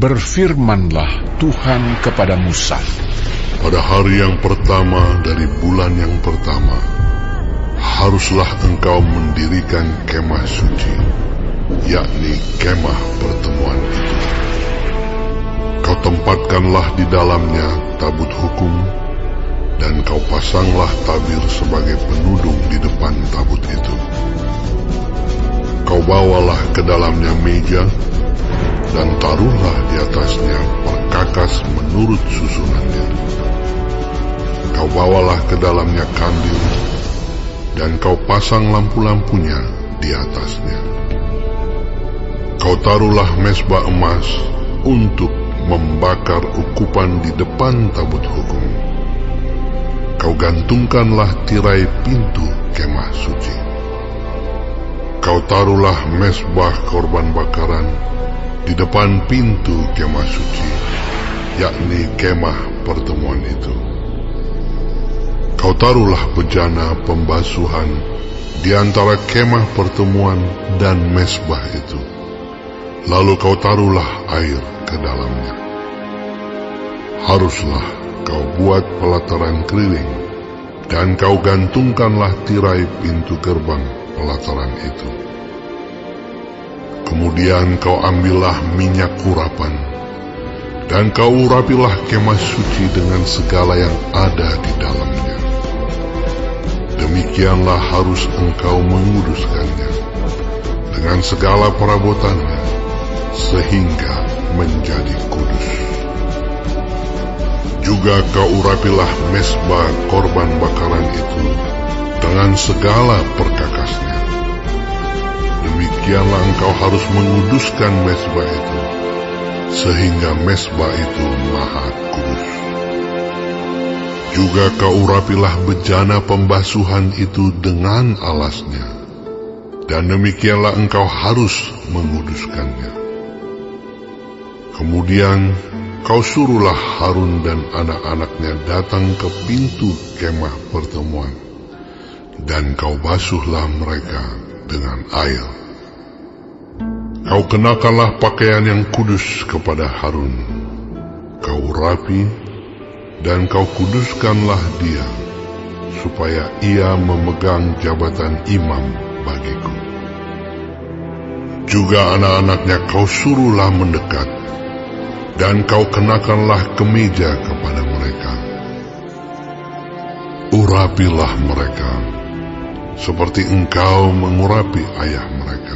Berfirmanlah Tuhan kepada Musa, pada hari yang pertama dari bulan yang pertama, haruslah engkau mendirikan kemah suci, yakni kemah pertemuan itu. Kau tempatkanlah di dalamnya tabut hukum, dan kau pasanglah tabir sebagai penudung di depan tabut itu. Kau bawalah ke dalamnya meja, dan taruhlah di atasnya perkakas menurut susunannya. Kau bawalah ke dalamnya kandil, dan kau pasang lampu-lampunya di atasnya. Kau taruhlah mezbah emas untuk membakar ukupan di depan tabut hukum. Kau gantungkanlah tirai pintu kemah suci. Kau taruhlah mezbah korban bakaran di depan pintu kemah suci, yakni kemah pertemuan itu. Kau taruhlah bejana pembasuhan di antara kemah pertemuan dan mezbah itu. Lalu kau taruhlah air ke dalamnya. Haruslah kau buat pelataran keliling, dan kau gantungkanlah tirai pintu gerbang pelataran itu. Kemudian kau ambillah minyak urapan, dan kau urapilah kemah suci dengan segala yang ada di dalamnya. Demikianlah harus engkau menguduskannya dengan segala perabotannya, sehingga menjadi kudus. Juga kau urapilah mezbah korban bakaran itu dengan segala perkakasnya. Demikianlah engkau harus menguduskan mezbah itu, sehingga mezbah itu maha kudus. Juga kau urapilah bejana pembasuhan itu dengan alasnya, dan demikianlah engkau harus menguduskannya. Kemudian kau suruhlah Harun dan anak-anaknya datang ke pintu kemah pertemuan, dan kau basuhlah mereka dengan air. Kau kenakanlah pakaian yang kudus kepada Harun. Kau rapi, dan kau kuduskanlah dia, supaya ia memegang jabatan imam bagiku. Juga anak-anaknya kau suruhlah mendekat, dan kau kenakanlah kemeja kepada mereka. Urapilah mereka, seperti engkau mengurapi ayah mereka,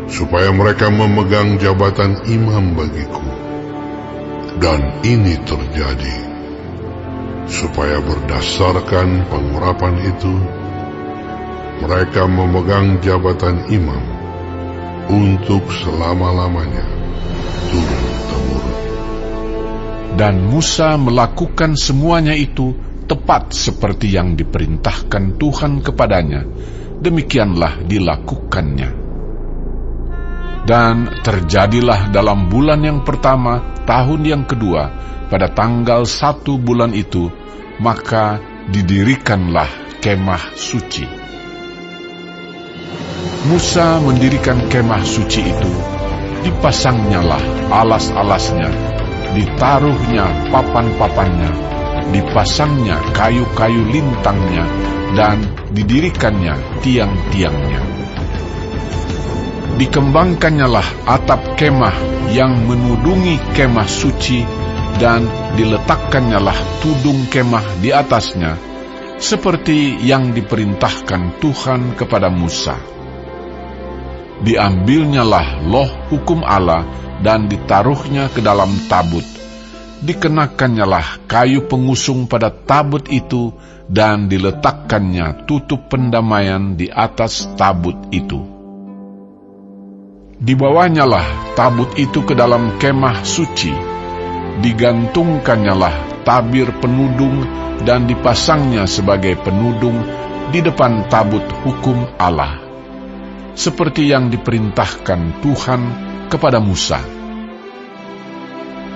supaya mereka memegang jabatan imam bagiku. Dan ini terjadi, supaya berdasarkan pengurapan itu, mereka memegang jabatan imam untuk selama-lamanya, turun-temurun. Dan Musa melakukan semuanya itu tepat seperti yang diperintahkan Tuhan kepadanya. Demikianlah dilakukannya. Dan terjadilah dalam bulan yang pertama, tahun yang kedua, pada tanggal 1 bulan itu, maka didirikanlah kemah suci. Musa mendirikan kemah suci itu, dipasangnyalah alas-alasnya, ditaruhnya papan-papannya, dipasangnya kayu-kayu lintangnya, dan didirikannya tiang-tiangnya. Dikembangkannyalah atap kemah yang menudungi kemah suci, dan diletakkannya tudung kemah di atasnya, seperti yang diperintahkan Tuhan kepada Musa. Diambilnyalah loh hukum Allah, dan ditaruhnya ke dalam tabut. Dikenakannyalah kayu pengusung pada tabut itu, dan diletakkannya tutup pendamaian di atas tabut itu. Dibawanyalah tabut itu ke dalam kemah suci, digantungkannyalah tabir penudung, dan dipasangnya sebagai penudung di depan tabut hukum Allah, seperti yang diperintahkan Tuhan kepada Musa.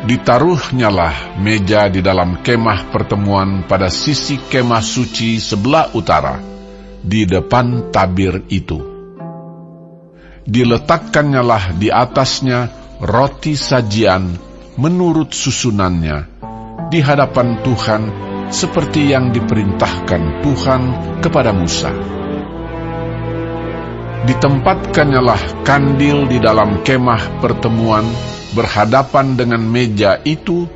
Ditaruhnyalah meja di dalam kemah pertemuan pada sisi kemah suci sebelah utara, di depan tabir itu. Diletakkannya di atasnya roti sajian menurut susunannya di hadapan Tuhan seperti yang diperintahkan Tuhan kepada Musa. Ditempatkannya kandil di dalam kemah pertemuan berhadapan dengan meja itu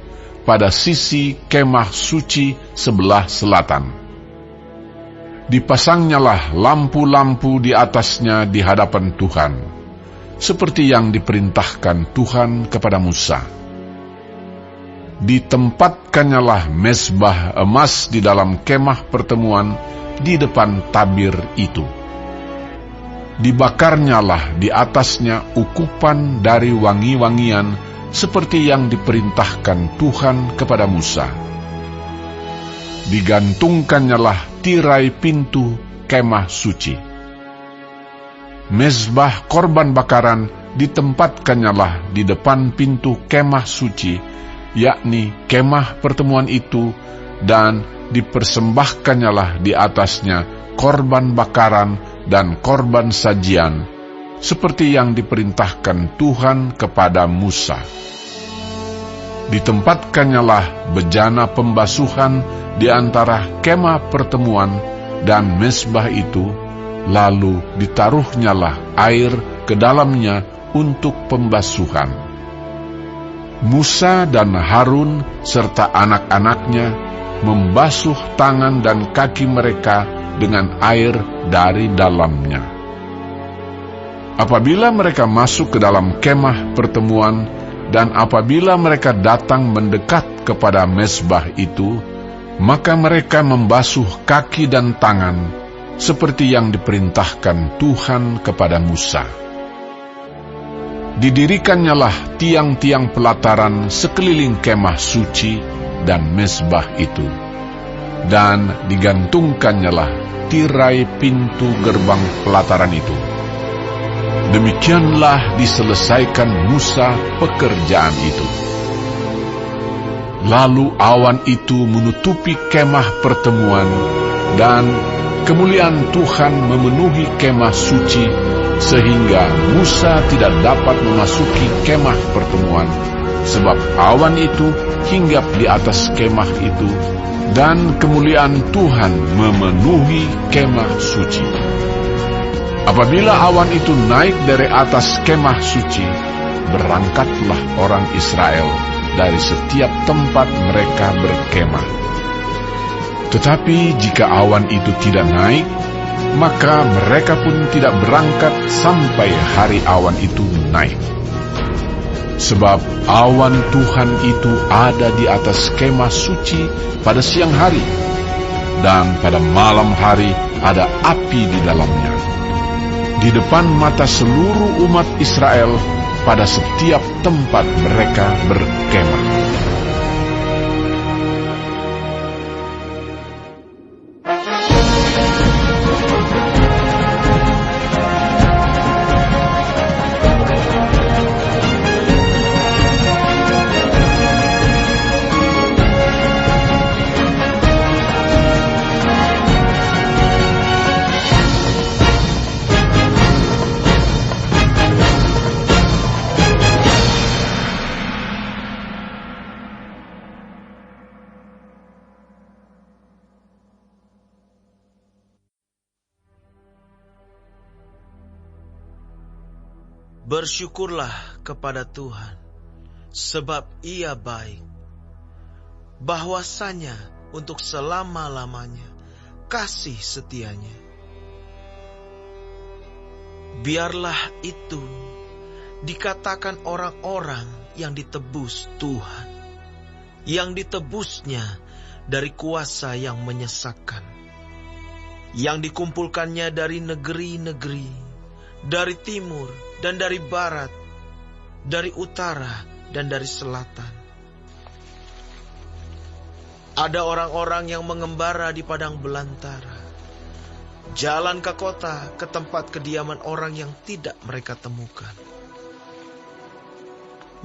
pada sisi kemah suci sebelah selatan. Dipasangnyalah lampu-lampu di atasnya di hadapan Tuhan, seperti yang diperintahkan Tuhan kepada Musa. Ditempatkannya mezbah emas di dalam kemah pertemuan di depan tabir itu. Dibakarnyalah di atasnya ukupan dari wangi-wangian seperti yang diperintahkan Tuhan kepada Musa. Digantungkannyalah tirai pintu kemah suci. Mezbah korban bakaran ditempatkannyalah di depan pintu kemah suci, yakni kemah pertemuan itu, dan dipersembahkannyalah di atasnya korban bakaran dan korban sajian, seperti yang diperintahkan Tuhan kepada Musa. Ditempatkannyalah bejana pembasuhan di antara kemah pertemuan dan mezbah itu, lalu ditaruhnyalah air ke dalamnya untuk pembasuhan. Musa dan Harun serta anak-anaknya membasuh tangan dan kaki mereka dengan air dari dalamnya. Apabila mereka masuk ke dalam kemah pertemuan dan apabila mereka datang mendekat kepada mezbah itu, maka mereka membasuh kaki dan tangan seperti yang diperintahkan Tuhan kepada Musa. Didirikannya tiang-tiang pelataran sekeliling kemah suci dan mezbah itu, dan digantungkannya tirai pintu gerbang pelataran itu. Demikianlah diselesaikan Musa pekerjaan itu. Lalu awan itu menutupi kemah pertemuan, dan kemuliaan Tuhan memenuhi kemah suci, sehingga Musa tidak dapat memasuki kemah pertemuan, sebab awan itu hinggap di atas kemah itu, dan kemuliaan Tuhan memenuhi kemah suci. Apabila awan itu naik dari atas kemah suci, berangkatlah orang Israel dari setiap tempat mereka berkemah. Tetapi jika awan itu tidak naik, maka mereka pun tidak berangkat sampai hari awan itu naik. Sebab awan Tuhan itu ada di atas kemah suci pada siang hari, dan pada malam hari ada api di dalamnya, di depan mata seluruh umat Israel pada setiap tempat mereka berkemah. Bersyukurlah kepada Tuhan, sebab Ia baik. Bahwasanya untuk selama-lamanya kasih setianya. Biarlah itu dikatakan orang-orang yang ditebus Tuhan, yang ditebusnya dari kuasa yang menyesatkan, yang dikumpulkannya dari negeri-negeri, dari timur dan dari barat, dari utara dan dari selatan. Ada orang-orang yang mengembara di padang belantara, jalan ke kota, ke tempat kediaman orang yang tidak mereka temukan.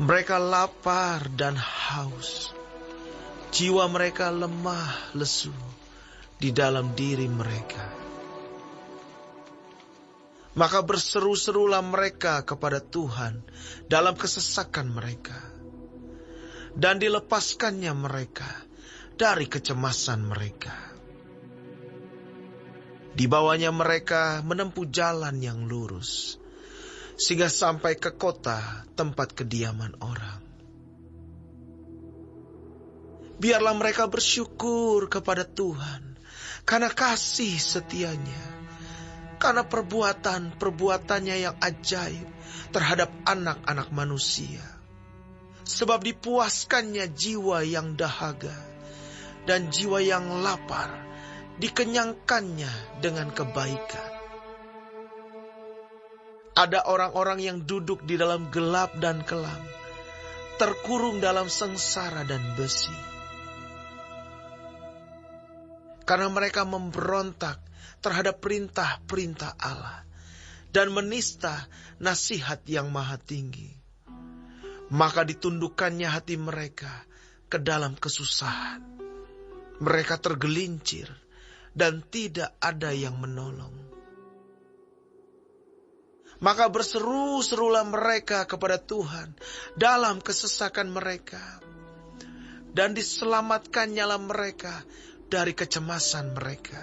Mereka lapar dan haus, jiwa mereka lemah lesu di dalam diri mereka. Maka berseru-serulah mereka kepada Tuhan dalam kesesakan mereka, dan dilepaskannya mereka dari kecemasan mereka. Dibawanya mereka menempuh jalan yang lurus, sehingga sampai ke kota tempat kediaman orang. Biarlah mereka bersyukur kepada Tuhan karena kasih setianya, karena perbuatan-perbuatannya yang ajaib terhadap anak-anak manusia. Sebab dipuaskannya jiwa yang dahaga, dan jiwa yang lapar dikenyangkannya dengan kebaikan. Ada orang-orang yang duduk di dalam gelap dan kelam, terkurung dalam sengsara dan besi. Karena mereka memberontak terhadap perintah-perintah Allah dan menista nasihat yang maha tinggi. Maka ditundukkannya hati mereka ke dalam kesusahan. Mereka tergelincir dan tidak ada yang menolong. Maka berseru-serulah mereka kepada Tuhan dalam kesesakan mereka, dan diselamatkannya mereka dari kecemasan mereka.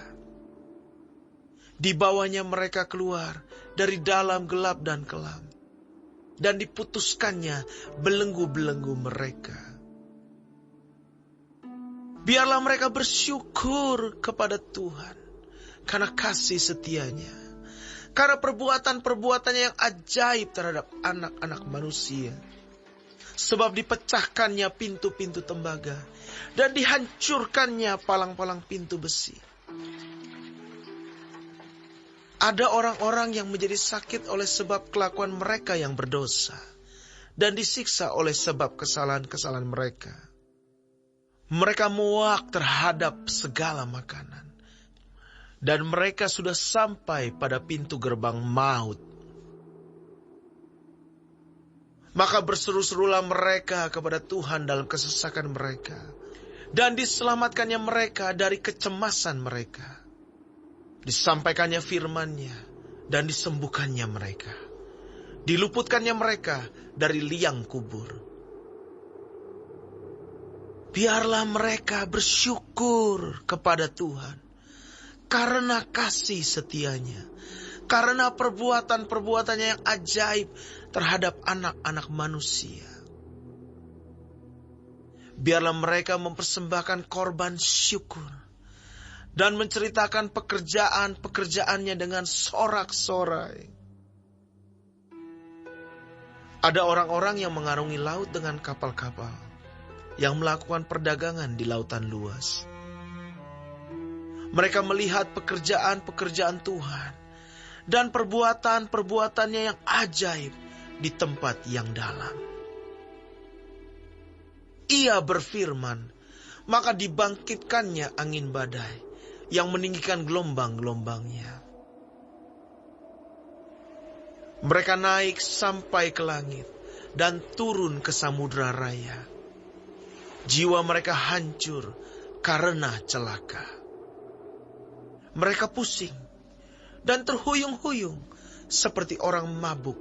Dibawanya mereka keluar dari dalam gelap dan kelam, dan diputuskannya belenggu-belenggu mereka. Biarlah mereka bersyukur kepada Tuhan karena kasih setianya, karena perbuatan-perbuatannya yang ajaib terhadap anak-anak manusia. Sebab dipecahkannya pintu-pintu tembaga, dan dihancurkannya palang-palang pintu besi. Ada orang-orang yang menjadi sakit oleh sebab kelakuan mereka yang berdosa, dan disiksa oleh sebab kesalahan-kesalahan mereka. Mereka muak terhadap segala makanan, dan mereka sudah sampai pada pintu gerbang maut. Maka berseru-serulah mereka kepada Tuhan dalam kesesakan mereka, dan diselamatkannya mereka dari kecemasan mereka. Disampaikannya firman-Nya, dan disembuhkannya mereka. Diluputkannya mereka dari liang kubur. Biarlah mereka bersyukur kepada Tuhan karena kasih setianya, karena perbuatan-perbuatannya yang ajaib terhadap anak-anak manusia. Biarlah mereka mempersembahkan korban syukur dan menceritakan pekerjaan-pekerjaannya dengan sorak-sorai. Ada orang-orang yang mengarungi laut dengan kapal-kapal, yang melakukan perdagangan di lautan luas. Mereka melihat pekerjaan-pekerjaan Tuhan dan perbuatan-perbuatannya yang ajaib di tempat yang dalam. Ia berfirman, maka dibangkitkannya angin badai yang meninggikan gelombang-gelombangnya. Mereka naik sampai ke langit dan turun ke samudra raya. Jiwa mereka hancur karena celaka. Mereka pusing dan terhuyung-huyung seperti orang mabuk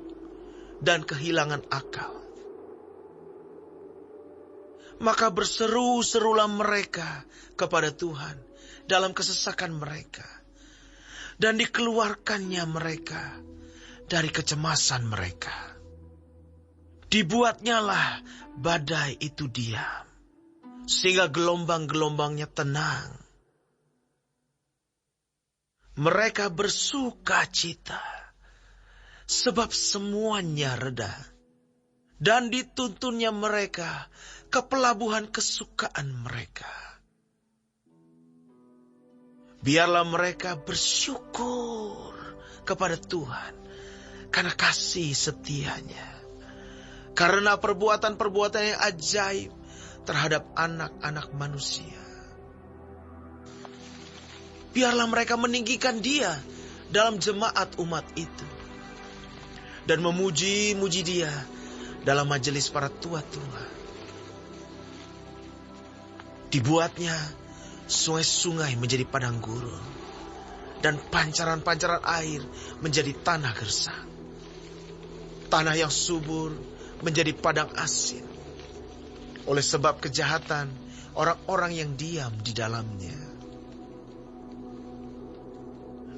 dan kehilangan akal. Maka berseru-serulah mereka kepada Tuhan dalam kesesakan mereka, dan dikeluarkannya mereka dari kecemasan mereka. Dibuatnyalah badai itu diam, sehingga gelombang-gelombangnya tenang. Mereka bersuka cita, sebab semuanya reda, dan dituntunnya mereka ke pelabuhan kesukaan mereka. Biarlah mereka bersyukur kepada Tuhan karena kasih setianya, karena perbuatan-perbuatan yang ajaib terhadap anak-anak manusia. Biarlah mereka meninggikan Dia dalam jemaat umat itu, dan memuji-muji Dia dalam majelis para tua-tua. Dibuatnya sungai-sungai menjadi padang gurun, dan pancaran-pancaran air menjadi tanah gersang. Tanah yang subur menjadi padang asin. Oleh sebab kejahatan orang-orang yang diam di dalamnya.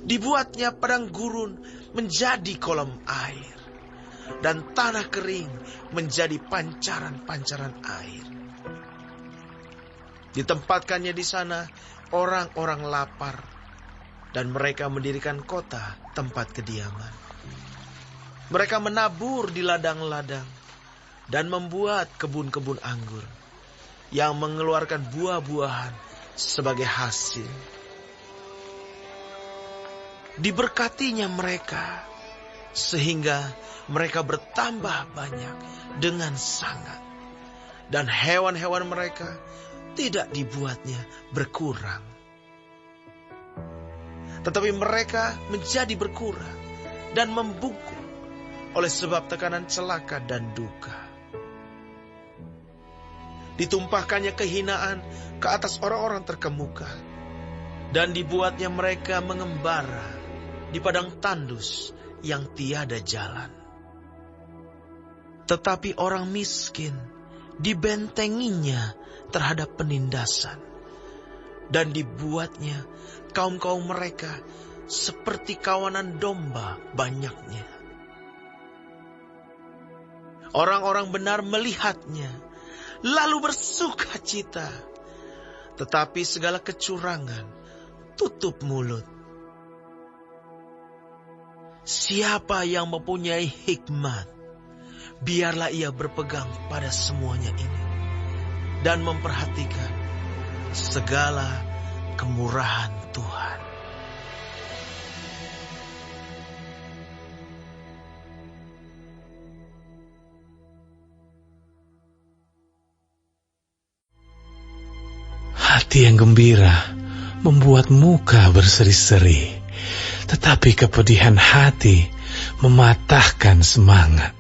Dibuatnya padang gurun menjadi kolam air, dan tanah kering menjadi pancaran-pancaran air. Ditempatkannya di sana orang-orang lapar, dan mereka mendirikan kota tempat kediaman. Mereka menabur di ladang-ladang dan membuat kebun-kebun anggur yang mengeluarkan buah-buahan sebagai hasil. Diberkatinya mereka sehingga mereka bertambah banyak dengan sangat, dan hewan-hewan mereka tidak dibuatnya berkurang. Tetapi mereka menjadi berkurang dan membungkuk oleh sebab tekanan celaka dan duka. Ditumpahkannya kehinaan ke atas orang-orang terkemuka, dan dibuatnya mereka mengembara di padang tandus yang tiada jalan. Tetapi orang miskin dibentenginya terhadap penindasan, dan dibuatnya kaum-kaum mereka seperti kawanan domba banyaknya. Orang-orang benar melihatnya, lalu bersuka cita, tetapi segala kecurangan tutup mulut. Siapa yang mempunyai hikmat, biarlah ia berpegang pada semuanya ini, dan memperhatikan segala kemurahan Tuhan. Hati yang gembira membuat muka berseri-seri, tetapi kepedihan hati mematahkan semangat.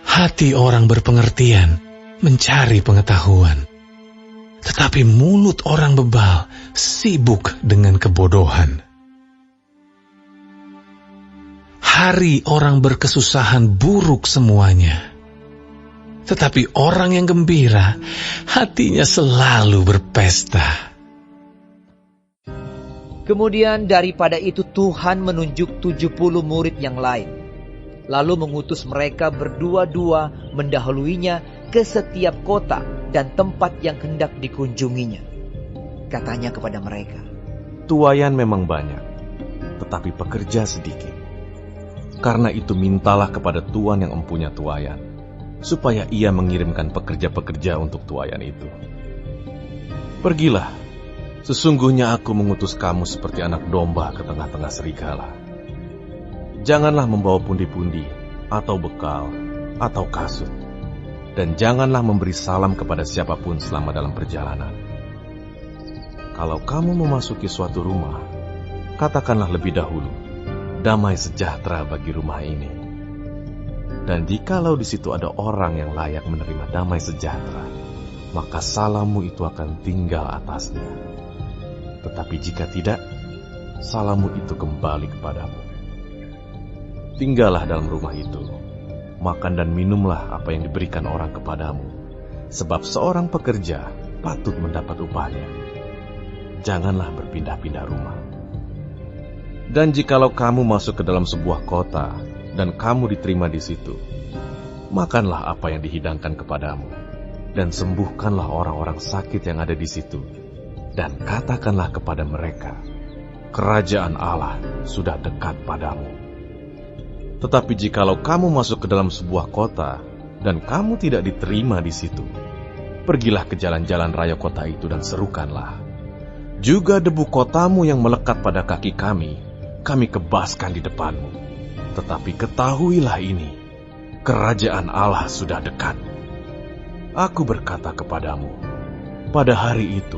Hati orang berpengertian mencari pengetahuan, tetapi mulut orang bebal sibuk dengan kebodohan. Hari orang berkesusahan buruk semuanya, tetapi orang yang gembira, hatinya selalu berpesta. Kemudian daripada itu Tuhan menunjuk 70 murid yang lain, lalu mengutus mereka berdua-dua mendahuluinya ke setiap kota dan tempat yang hendak dikunjunginya. Katanya kepada mereka, "Tuaian memang banyak, tetapi pekerja sedikit. Karena itu mintalah kepada Tuan yang empunya tuaian, supaya ia mengirimkan pekerja-pekerja untuk tuaian itu. Pergilah, sesungguhnya aku mengutus kamu seperti anak domba ke tengah-tengah serigala. Janganlah membawa pundi-pundi, atau bekal, atau kasut, dan janganlah memberi salam kepada siapapun selama dalam perjalanan. Kalau kamu memasuki suatu rumah, katakanlah lebih dahulu, damai sejahtera bagi rumah ini. Dan jikalau di situ ada orang yang layak menerima damai sejahtera, maka salammu itu akan tinggal atasnya. Tetapi jika tidak, salammu itu kembali kepadamu. Tinggallah dalam rumah itu, makan dan minumlah apa yang diberikan orang kepadamu, sebab seorang pekerja patut mendapat upahnya. Janganlah berpindah-pindah rumah. Dan jikalau kamu masuk ke dalam sebuah kota, dan kamu diterima di situ, makanlah apa yang dihidangkan kepadamu, dan sembuhkanlah orang-orang sakit yang ada di situ, dan katakanlah kepada mereka, kerajaan Allah sudah dekat padamu. Tetapi jikalau kamu masuk ke dalam sebuah kota, dan kamu tidak diterima di situ, pergilah ke jalan-jalan raya kota itu dan serukanlah, juga debu kotamu yang melekat pada kaki kami kebaskan di depanmu. Tetapi ketahuilah ini, kerajaan Allah sudah dekat. Aku berkata kepadamu, pada hari itu,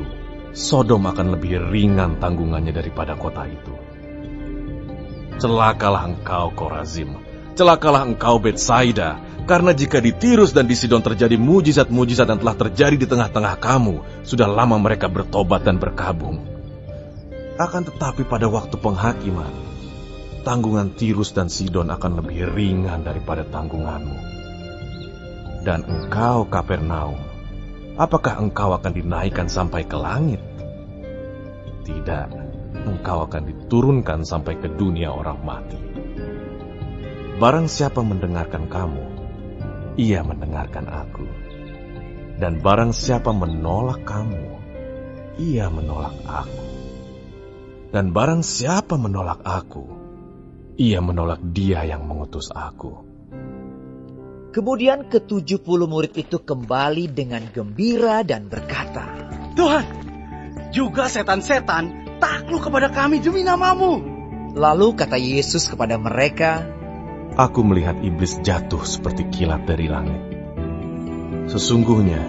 Sodom akan lebih ringan tanggungannya daripada kota itu. Celakalah engkau, Korazim, celakalah engkau, Betsaida, karena jika di Tirus dan di Sidon terjadi mujizat-mujizat yang telah terjadi di tengah-tengah kamu, sudah lama mereka bertobat dan berkabung. Akan tetapi pada waktu penghakiman, tanggungan Tirus dan Sidon akan lebih ringan daripada tanggunganmu. Dan engkau, Kapernaum, apakah engkau akan dinaikkan sampai ke langit? Tidak, engkau akan diturunkan sampai ke dunia orang mati. Barang siapa mendengarkan kamu, ia mendengarkan aku. Dan barang siapa menolak kamu, ia menolak aku. Dan barang siapa menolak aku, ia menolak Dia yang mengutus aku. Kemudian ke-70 murid itu kembali dengan gembira dan berkata, Tuhan, juga setan-setan takluk kepada kami demi nama-Mu. Lalu kata Yesus kepada mereka, Aku melihat iblis jatuh seperti kilat dari langit. Sesungguhnya,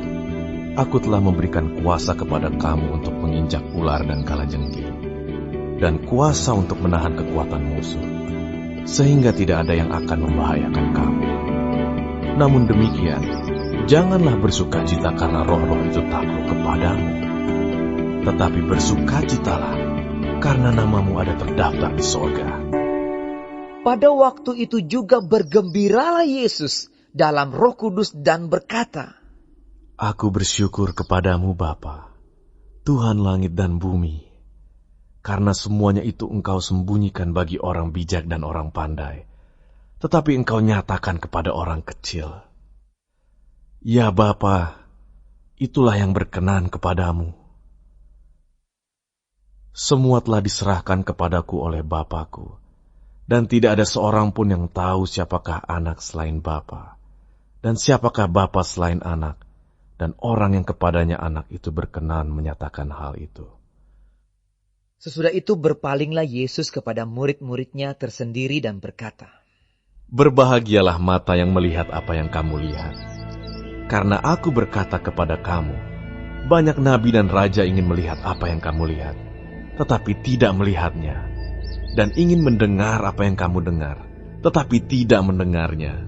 aku telah memberikan kuasa kepada kamu untuk menginjak ular dan kalajengking, dan kuasa untuk menahan kekuatan musuh, sehingga tidak ada yang akan membahayakan kamu. Namun demikian, janganlah bersukacita karena roh-roh itu takluk kepadamu, tetapi bersukacitalah karena namamu ada terdaftar di sorga. pada waktu itu juga bergembiralah Yesus dalam Roh Kudus dan berkata, Aku bersyukur kepadamu Bapa, Tuhan langit dan bumi, karena semuanya itu Engkau sembunyikan bagi orang bijak dan orang pandai, tetapi Engkau nyatakan kepada orang kecil. Ya Bapa, itulah yang berkenan kepadamu. Semua telah diserahkan kepadaku oleh Bapa-Ku, dan tidak ada seorang pun yang tahu siapakah anak selain Bapa, dan siapakah Bapa selain anak, dan orang yang kepadanya anak itu berkenan menyatakan hal itu. Sesudah itu berpalinglah Yesus kepada murid-muridnya tersendiri dan berkata, Berbahagialah mata yang melihat apa yang kamu lihat. Karena aku berkata kepada kamu, banyak nabi dan raja ingin melihat apa yang kamu lihat, tetapi tidak melihatnya, dan ingin mendengar apa yang kamu dengar, tetapi tidak mendengarnya.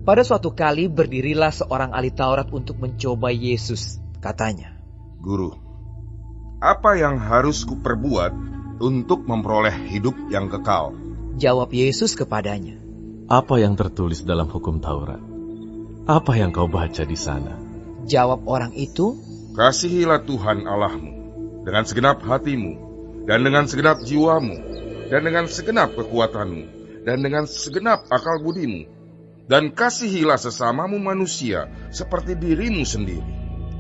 Pada suatu kali berdirilah seorang ahli Taurat untuk mencoba Yesus. Katanya, Guru, apa yang harus kuperbuat untuk memperoleh hidup yang kekal? Jawab Yesus kepadanya, Apa yang tertulis dalam hukum Taurat? Apa yang kau baca di sana? Jawab orang itu, Kasihilah Tuhan Allahmu dengan segenap hatimu, dan dengan segenap jiwamu, dan dengan segenap kekuatanmu, dan dengan segenap akal budimu, dan kasihilah sesamamu manusia seperti dirimu sendiri.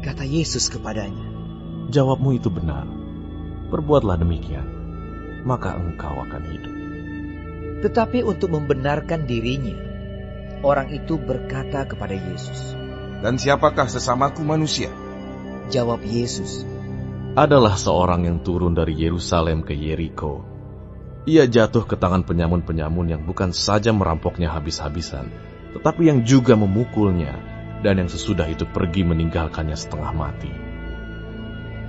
Kata Yesus kepadanya, Jawabmu itu benar. Perbuatlah demikian, maka engkau akan hidup. Tetapi untuk membenarkan dirinya, orang itu berkata kepada Yesus, Dan siapakah sesamaku manusia? Jawab Yesus, Adalah seorang yang turun dari Yerusalem ke Yeriko. Ia jatuh ke tangan penyamun-penyamun yang bukan saja merampoknya habis-habisan, tetapi yang juga memukulnya, dan yang sesudah itu pergi meninggalkannya setengah mati.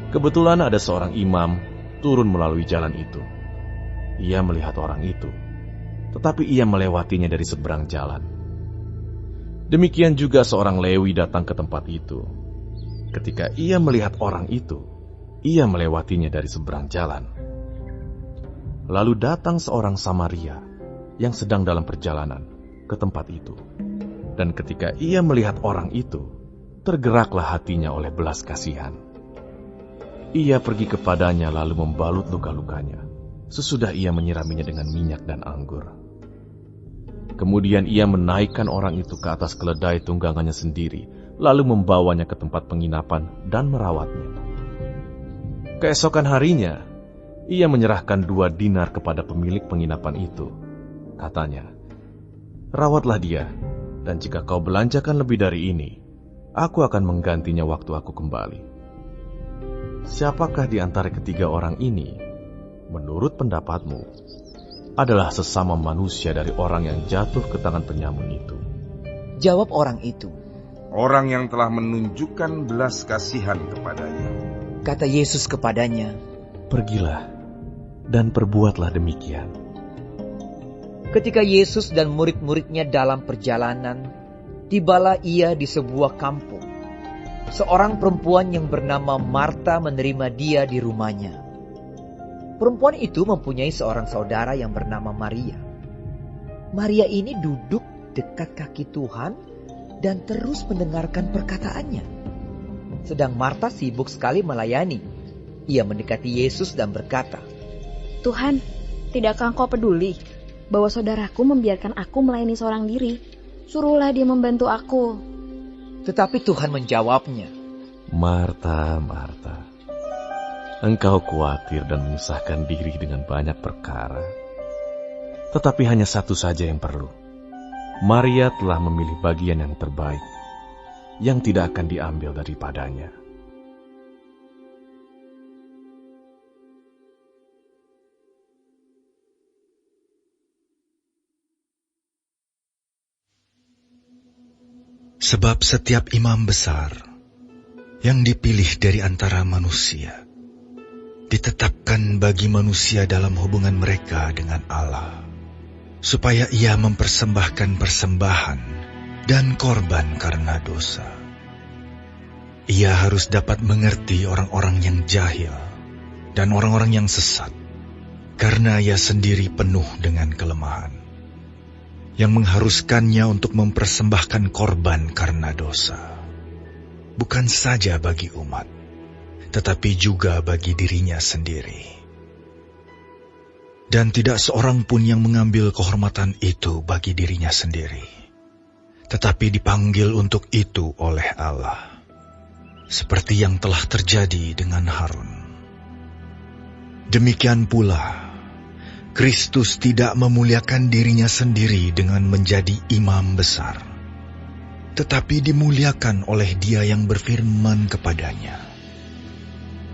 Kebetulan ada seorang imam turun melalui jalan itu. Ia melihat orang itu, tetapi ia melewatinya dari seberang jalan. Demikian juga seorang Lewi datang ke tempat itu. Ketika ia melihat orang itu, ia melewatinya dari seberang jalan. Lalu datang seorang Samaria yang sedang dalam perjalanan ke tempat itu. Dan ketika ia melihat orang itu, tergeraklah hatinya oleh belas kasihan. Ia pergi kepadanya lalu membalut luka-lukanya, sesudah ia menyiraminya dengan minyak dan anggur. Kemudian ia menaikkan orang itu ke atas keledai tunggangannya sendiri, lalu membawanya ke tempat penginapan dan merawatnya. Keesokan harinya, ia menyerahkan 2 dinar kepada pemilik penginapan itu. Katanya, Rawatlah dia, dan jika kau belanjakan lebih dari ini, aku akan menggantinya waktu aku kembali. Siapakah di antara ketiga orang ini, menurut pendapatmu, adalah sesama manusia dari orang yang jatuh ke tangan penyamun itu? Jawab orang itu, Orang yang telah menunjukkan belas kasihan kepadanya. Kata Yesus kepadanya, Pergilah dan perbuatlah demikian. ketika Yesus dan murid-muridnya dalam perjalanan, tibalah ia di sebuah kampung. Seorang perempuan yang bernama Marta menerima dia di rumahnya. Perempuan itu mempunyai seorang saudara yang bernama Maria. Maria ini duduk dekat kaki Tuhan dan terus mendengarkan perkataannya. Sedang Marta sibuk sekali melayani. Ia mendekati Yesus dan berkata, Tuhan, tidakkah Engkau peduli bahwa saudaraku membiarkan aku melayani seorang diri? Suruhlah dia membantu aku. Tetapi Tuhan menjawabnya, Marta, Marta, engkau khawatir dan menyusahkan diri dengan banyak perkara. Tetapi hanya satu saja yang perlu. Maria telah memilih bagian yang terbaik, yang tidak akan diambil daripadanya. Sebab setiap imam besar yang dipilih dari antara manusia ditetapkan bagi manusia dalam hubungan mereka dengan Allah, supaya ia mempersembahkan persembahan dan korban karena dosa. Ia harus dapat mengerti orang-orang yang jahil dan orang-orang yang sesat, karena ia sendiri penuh dengan kelemahan, yang mengharuskannya untuk mempersembahkan korban karena dosa, bukan saja bagi umat, tetapi juga bagi dirinya sendiri. Dan tidak seorang pun yang mengambil kehormatan itu bagi dirinya sendiri, tetapi dipanggil untuk itu oleh Allah, seperti yang telah terjadi dengan Harun. Demikian pula, Kristus tidak memuliakan dirinya sendiri dengan menjadi imam besar, tetapi dimuliakan oleh Dia yang berfirman kepadanya,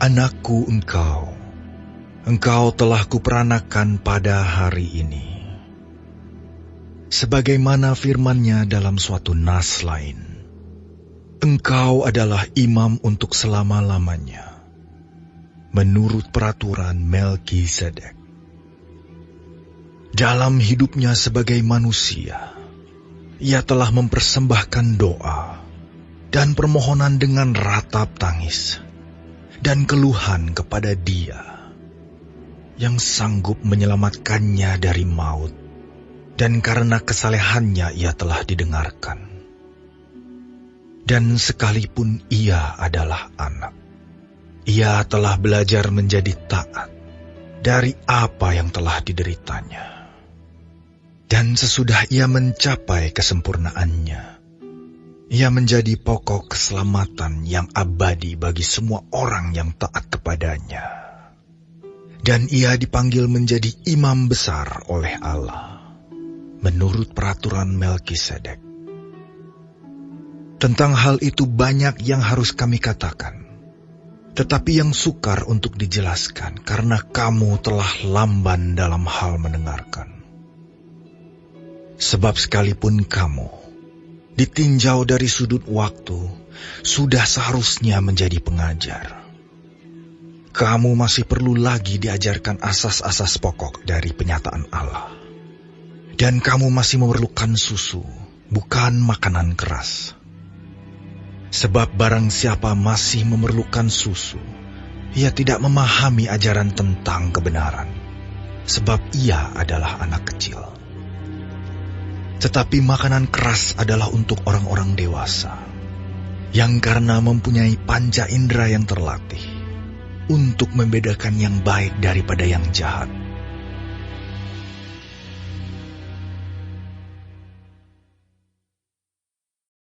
Anakku engkau telah kuperanakan pada hari ini. Sebagaimana firman-Nya dalam suatu nas lain, engkau adalah imam untuk selama-lamanya, menurut peraturan Melkisedek. Dalam hidupnya sebagai manusia, ia telah mempersembahkan doa dan permohonan dengan ratap tangis dan keluhan kepada Dia yang sanggup menyelamatkannya dari maut, dan karena kesalehannya ia telah didengarkan. Dan sekalipun ia adalah anak, ia telah belajar menjadi taat dari apa yang telah dideritanya. Dan sesudah ia mencapai kesempurnaannya, ia menjadi pokok keselamatan yang abadi bagi semua orang yang taat kepadanya. Dan ia dipanggil menjadi imam besar oleh Allah, menurut peraturan Melkisedek. Tentang hal itu banyak yang harus kami katakan, tetapi yang sukar untuk dijelaskan karena kamu telah lamban dalam hal mendengarkan. Sebab sekalipun kamu ditinjau dari sudut waktu, sudah seharusnya menjadi pengajar. Kamu masih perlu lagi diajarkan asas-asas pokok dari penyataan Allah. Dan kamu masih memerlukan susu, bukan makanan keras. Sebab barang siapa masih memerlukan susu, ia tidak memahami ajaran tentang kebenaran, sebab ia adalah anak kecil. Tetapi makanan keras adalah untuk orang-orang dewasa, yang karena mempunyai panca indera yang terlatih, untuk membedakan yang baik daripada yang jahat,